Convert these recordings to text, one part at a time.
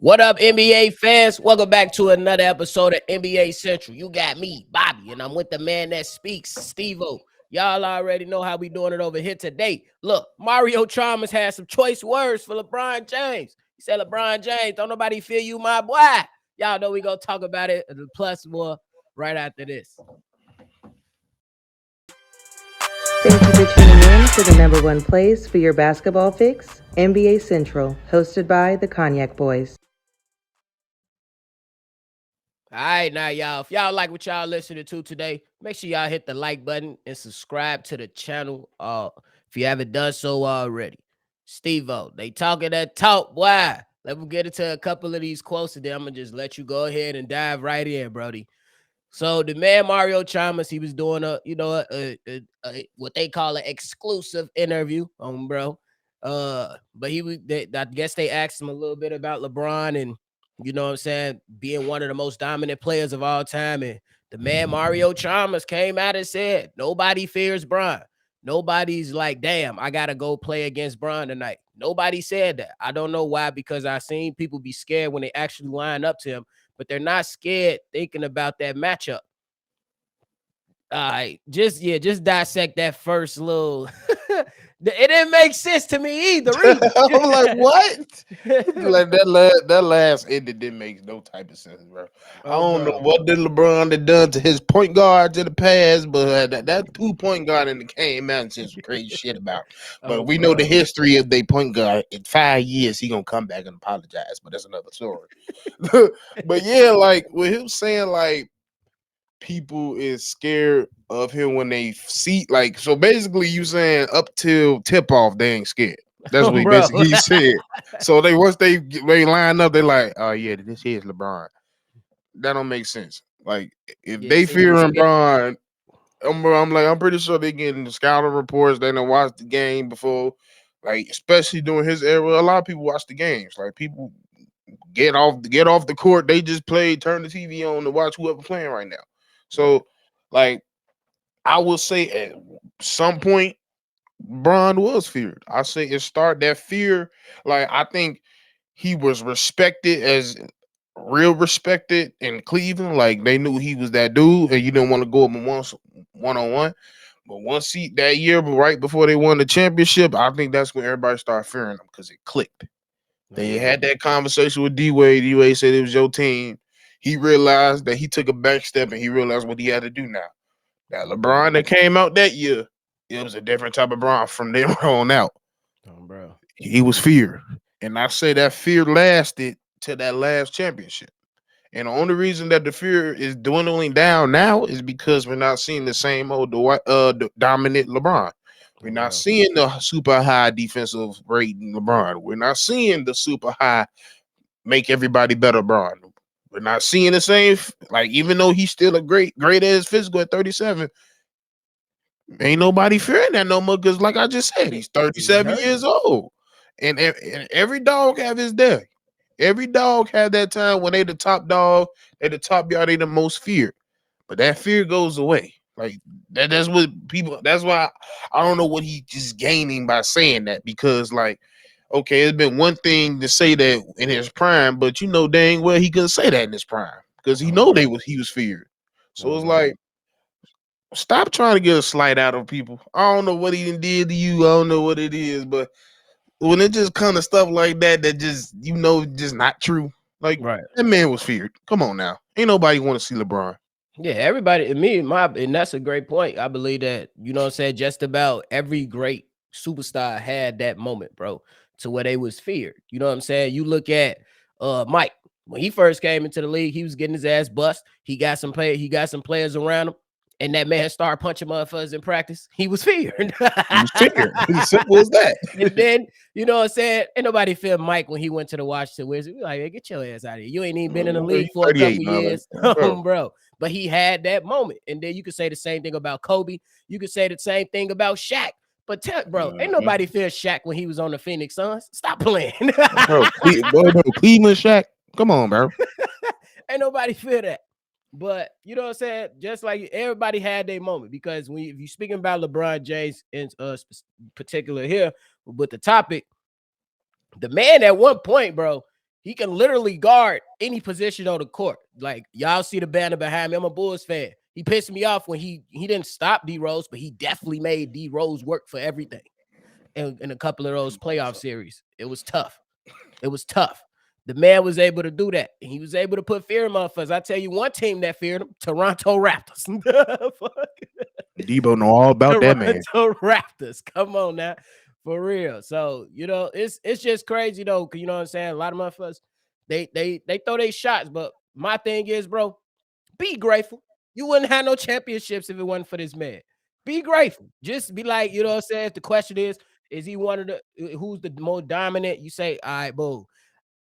What up, NBA fans? Welcome back to another episode of NBA Central. You got me, Bobby, and I'm with the man that speaks, Stevo. Y'all already know how we doing it over here today. Look, Mario Chalmers has some choice words for LeBron James. He said, LeBron James, don't nobody feel you, my boy. Y'all know we gonna talk about it, plus more right after this. Thank you for tuning in to the number one place for your basketball fix, NBA Central, hosted by the Cognac Boys. All right, now, y'all, if y'all like what y'all listening to today, make sure y'all hit the like button and subscribe to the channel if you haven't done so already. Stevo, they talking that talk, boy. Let me get into a couple of these quotes, and then I'm going to just let you go ahead and dive right in, Brody. So the man Mario Chalmers, he was doing what they call an exclusive interview bro. But I guess they asked him a little bit about LeBron and what I'm saying, being one of the most dominant players of all time. And the man Mario Chalmers came out and said, nobody fears Bron. Nobody's like, damn, I gotta go play against Bron tonight. Nobody said that. I don't know why, because I seen people be scared when they actually line up to him, but they're not scared thinking about that matchup. All right, just dissect that first little. It didn't make sense to me either. I'm like, what? Like that last ending didn't make no type of sense, bro. I don't know Bro. what did LeBron had done to his point guards in the past, but that 2 point guard in the came out and said some crazy shit about. But we know the Bro. history of the point guard. In 5 years, he gonna come back and apologize, but that's another story. But yeah, like with him saying like people is scared of him when they see like, so basically you saying up till tip off they ain't scared. That's what he Bro. basically said. So they once they line up, they like, oh yeah, this is LeBron. That don't make sense. Like if Yeah, they see, they fearing scared. LeBron, I'm like, I'm pretty sure they getting the scouting reports. They done watched the game before, like especially during his era. A lot of people watch the games. Like people get off the court. They just play, turn the TV on to watch whoever playing right now. Right. So like I will say at some point, Bron was feared. I say it start that fear. Like I think he was respected as real respected in Cleveland. Like they knew he was that dude, and you didn't want to go up once one on one. But once he that year, but right before they won the championship, I think that's when everybody started fearing him because it clicked. They had that conversation with D Wade. D Wade said it was your team. He realized that he took a back step and he realized what he had to do now. That LeBron that came out that year, it was a different type of Bron from then on out. Bro. He was feared. And I say that fear lasted to that last championship. And the only reason that the fear is dwindling down now is because we're not seeing the same old dominant LeBron. We're not Bro. seeing the super high defensive rating LeBron. We're not seeing the super high make everybody better LeBron. We're not seeing the same, like, even though he's still a great as physical at 37, ain't nobody fearing that no more because, like I just said, he's He's 37 hurt. years old. And every dog have his day. Every dog had that time when they the top dog, they the top yard, they the most feared. But that fear goes away. Like that's what people. That's why I don't know what he just gaining by saying that, because like, okay, it's been one thing to say that in his prime, but you know dang well he couldn't say that in his prime because he know Bro. he was feared. So it's Bro. like, stop trying to get a slight out of people. I don't know what he did to you. I don't know what it is, but when it just kind of stuff like that, that just just not true. Like Right. that man was feared. Come on now, ain't nobody want to see LeBron. Yeah, everybody, and that's a great point. I believe that, what I'm saying, just about every great superstar had that moment, bro, to where they was feared. You know what I'm saying? You look at Mike. When he first came into the league, he was getting his ass bust. He got some players around him, and that man started punching motherfuckers in practice. He was feared. He was feared. It's as simple as that. And then, you know what I'm saying? Ain't nobody feared Mike when he went to the Washington Wizards. We like, hey, get your ass out of here. You ain't even been in the He's league for a 38, couple man. years, Bro. bro. But he had that moment. And then you could say the same thing about Kobe. You could say the same thing about Shaq. But bro, ain't nobody fear Shaq when he was on the Phoenix Suns. Stop playing. Bro, Cleveland Shaq. Come on, bro. Ain't nobody fear that. But you know what I'm saying? Just like everybody had their moment, because if you're speaking about LeBron James in particular here with the topic, the man at one point, bro, He can literally guard any position on the court. Like y'all see the banner behind me. I'm a Bulls fan. He pissed me off when he didn't stop D Rose, but he definitely made D Rose work for everything in a couple of those playoff series. It was tough. It was tough. The man was able to do that. He was able to put fear in motherfuckers. I tell you one team that feared him, Toronto Raptors. Debo know all about that man. Toronto Raptors. Come on now. For real. So, it's just crazy though. Cause you know what I'm saying? A lot of motherfuckers, they throw their shots. But my thing is, bro, be grateful. You wouldn't have no championships if it wasn't for this man. Be grateful. Just be like, you know what I'm saying? If the question is he one of the who's the more dominant? You say, all right, boo.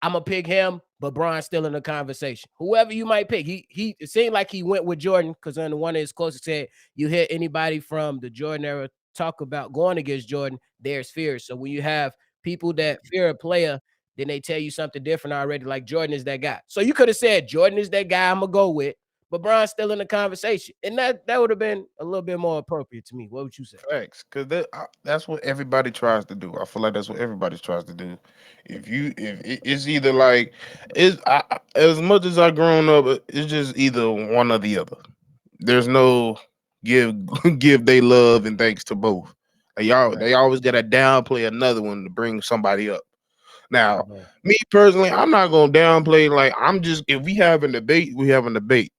I'm gonna pick him, but Bron's still in the conversation. Whoever you might pick, he it seemed like he went with Jordan because on one of his closest said, you hear anybody from the Jordan era talk about going against Jordan, there's fear. So when you have people that fear a player, then they tell you something different already, like Jordan is that guy. So you could have said Jordan is that guy I'm gonna go with, but Bron's still in the conversation, and that would have been a little bit more appropriate to me. What would you say? Facts, because that's what everybody tries to do. I feel like that's what everybody tries to do. It's either like as much as I grown up, it's just either one or the other. There's no give give they love and thanks to both. Like y'all, Right. they always gotta downplay another one to bring somebody up. Now, Mhm. me personally, I'm not gonna downplay. Like I'm just if we have a debate, we have a debate.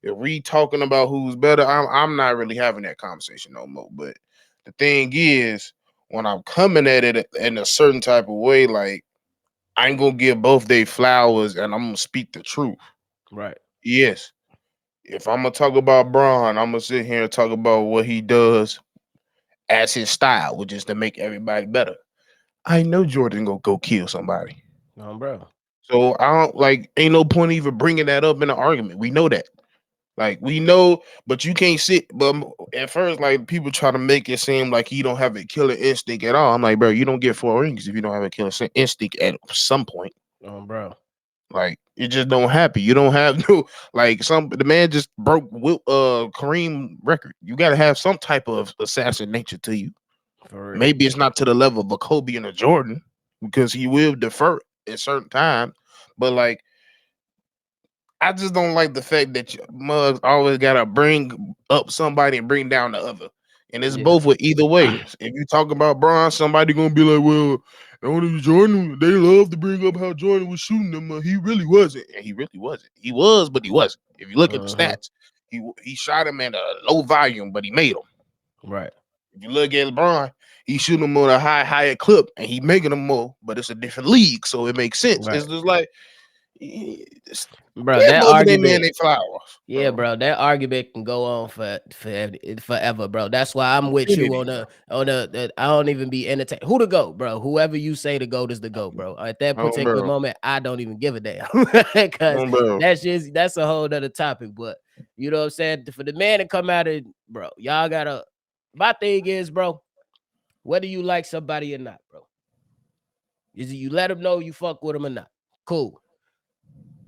If we talking about who's better, I'm not really having that conversation no more. But the thing is, when I'm coming at it in a certain type of way, like I ain't gonna give both they flowers, and I'm gonna speak the truth. Right. Yes, if I'm gonna talk about Braun, I'm gonna sit here and talk about what he does as his style, which is to make everybody better. I know Jordan gonna go kill somebody. Bro. So I don't like ain't no point even bringing that up in an argument. We know that. Like we know, but you can't sit. But at first, like people try to make it seem like he don't have a killer instinct at all. I'm like, bro, you don't get 4 rings if you don't have a killer instinct at some point. Bro. Like it just don't happen. You don't have no like some. The man just broke Kareem record. You got to have some type of assassin nature to you. For real. Maybe it's not to the level of a Kobe and a Jordan because he will defer at certain times. But like I just don't like the fact that mugs always gotta bring up somebody and bring down the other. And it's Yeah. both with either way. If you talk about Bron, somebody gonna be like, well, only Jordan, they love to bring up how Jordan was shooting them. He really wasn't. And he really wasn't. He was, but he wasn't. If you look at the Uh-huh. stats, he shot him at a low volume, but he made them. Right. If you look at LeBron, he shooting them on a higher clip and he making them more, but it's a different league, so it makes sense. Right. It's just like it's, Bro, give that both of them man argument, they flowers, yeah, bro. bro, that argument can go on forever, bro. That's why I'm with you Infinity. the I don't even be entertained. Who to go, bro? Whoever you say the goat is the goat, bro. At that Oh, particular bro. moment, I don't even give a damn because Oh, bro. that's a whole other topic. But you know what I'm saying? For the man to come out of, bro, y'all gotta. My thing is, bro, whether you like somebody or not, bro, is you let them know you fuck with them or not. Cool.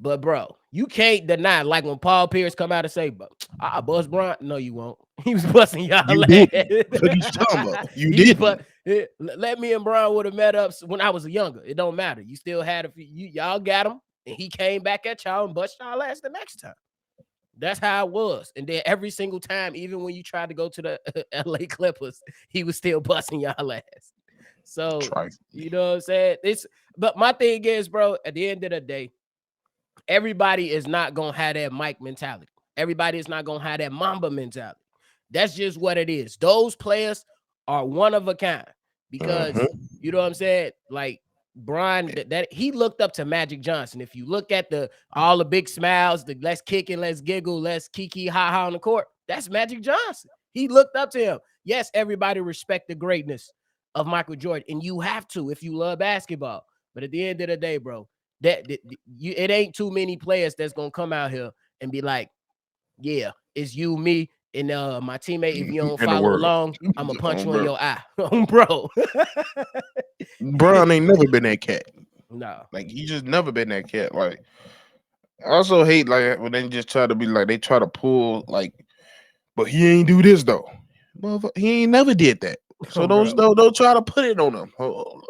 But bro, you can't deny like when Paul Pierce come out and say, "But I bust Bron." No, you won't. He was busting y'all You ass. didn't. What are you talking about? You He didn't. but let me and Bron would have met up when I was younger. It don't matter. You still had a few. Y'all got him, and he came back at y'all and bust y'all ass the next time. That's how it was. And then every single time, even when you tried to go to the LA Clippers, he was still busting y'all ass. So Trifling. you know what I'm saying? But my thing is, bro, at the end of the day, everybody is not gonna have that Mike mentality. Everybody is not gonna have that Mamba mentality. That's just what it is. Those players are one of a kind because Mm-hmm. you know what I'm saying. Like Brian, that he looked up to Magic Johnson. If you look at the all the big smiles, the let's kick and let's giggle, let's kiki ha ha on the court, that's Magic Johnson. He looked up to him. Yes, everybody respect the greatness of Michael Jordan, and you have to if you love basketball. But at the end of the day, bro, that you it ain't too many players that's gonna come out here and be like, yeah, it's you, me, and my teammate. If you don't In the follow world. along, I'm gonna punch Oh, you in bro. your eye, bro. Bron ain't never been that cat. No, Like he just never been that cat. Like I also hate like when they just try to be like they try to pull like, but he ain't do this though. He ain't never did that. So bro. don't try to put it on him.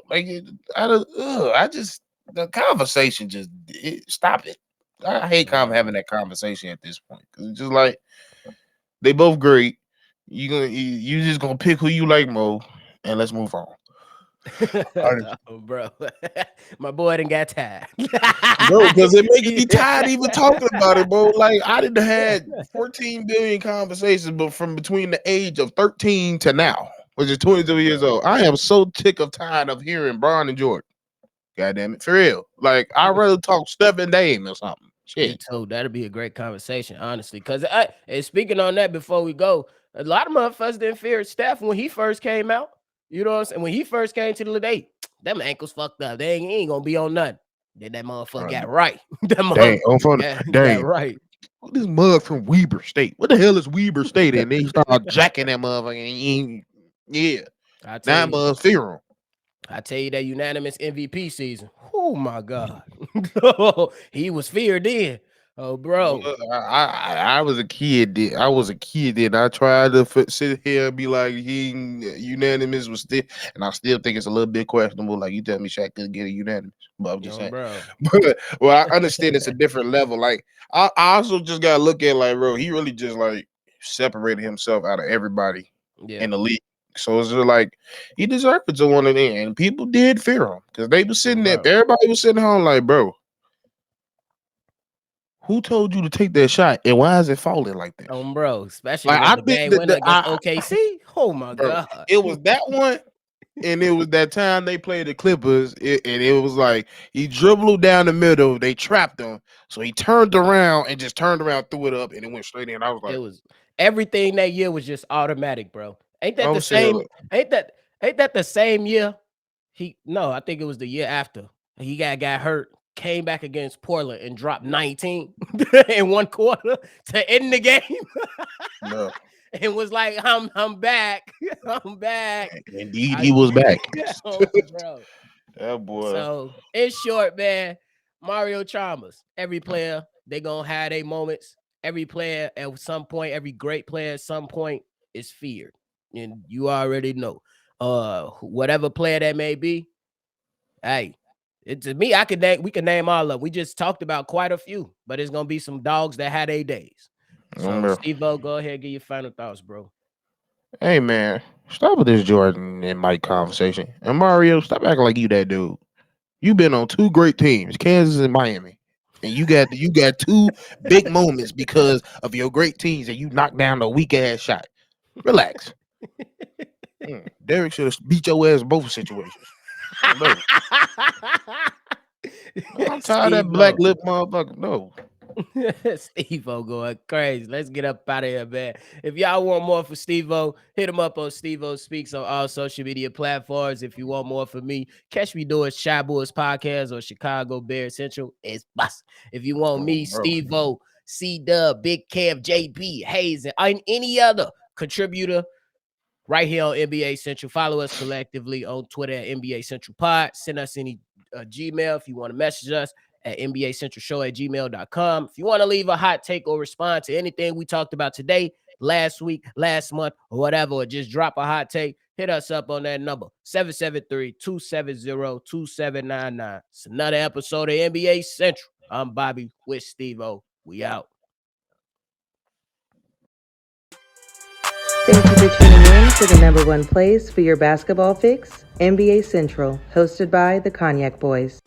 Like I just the conversation stop it. I hate Bro. having that conversation at this point because it's just like they both great. You just gonna pick who you like more, and let's move on. Oh, bro. My boy done got tired. Bro, because it making me tired even talking about it, bro. Like I didn't had 14 billion conversations, but from between the age of 13 to now, which is 22 years old, I am so sick of tired of hearing Bron and Jordan. God damn it, for real. Like I'd rather talk Steph and Dame or something. Me Shit. too. That'll be a great conversation, honestly. Cause and speaking on that before we go, a lot of motherfuckers didn't fear Steph when he first came out. You know what I'm saying? When he first came to the day, them ankles fucked up. They ain't gonna be on nothing. Then that motherfucker Uh, got right. That Dang, on motherfucker front, got dang. right. This mug from Weber State. What the hell is Weber State? And they start jacking that motherfucker. Yeah. I tell Now you, must fear him. I tell you that unanimous MVP season. Oh my God. He was feared then. Oh, Well, bro. I was a kid. I was a kid. Then I tried to sit here and be like he unanimous was still, and I still think it's a little bit questionable. Like you tell me, Shaq could get a unanimous, but I'm just Yo, saying. bro. But well, I understand it's a different level. Like I also just gotta look at like, bro, he really just like separated himself out of everybody Yeah. in the league. So it's just like he deserved to one of them, and people did fear him because they was Oh, sitting there. bro. Everybody was sitting home like, bro. Who told you to take that shot, and why is it falling like this? Bro. Especially Like was I the think game that winner against OKC. Oh my bro, God. it was that one, and it was that time they played the Clippers, and it was like he dribbled down the middle, they trapped him, so he turned around and just turned around, threw it up, and it went straight in. I was It like, was everything that year was just automatic, bro. Ain't I that the was saying, same? Ain't that the same year? No, I think it was the year after. He got hurt, came back against Portland and dropped 19 in one quarter to end the game. no, And was like, I'm back. I'm back. indeed he I was back. oh, bro. That boy, So in short, man, Mario Chalmers. Every player, they gonna have their moments. Every player at some point, every great player at some point is feared. And you already know. Whatever player that may be, hey, it to me, we can name all of them. We just talked about quite a few, but it's gonna be some dogs that had their days. So bro. Steve-O, go ahead and give your final thoughts, bro. Hey man, stop with this Jordan and Mike conversation, and Mario, stop acting like you that dude. You've been on two great teams, Kansas and Miami. And you got two big moments because of your great teams and you knocked down a weak ass shot. Relax. Derek should have beat your ass in both situations. No. I'm tired of that black Steve-O. lip motherfucker. No. Steve-O going crazy. Let's get up out of here, man. If y'all want more for Steve-O, hit him up on Steve-O Speaks on all social media platforms. If you want more from me, catch me doing Shy Boys Podcast or Chicago Bear Central. It's bust. If you want Oh, me, bro. Steve-O, C-Dub, Big Kev, JB, Hayes, and any other contributor right here on NBA Central. Follow us collectively on Twitter at NBA Central Pod. Send us any Gmail if you want to message us at NBA Central Show at gmail.com. If you want to leave a hot take or respond to anything we talked about today, last week, last month, or whatever, or just drop a hot take, hit us up on that number, 773-270-2799. It's another episode of NBA Central. I'm Bobby with Steve-O. We out. Thank you for tuning in to the number one place for your basketball fix, NBA Central, hosted by the Cognac Boys.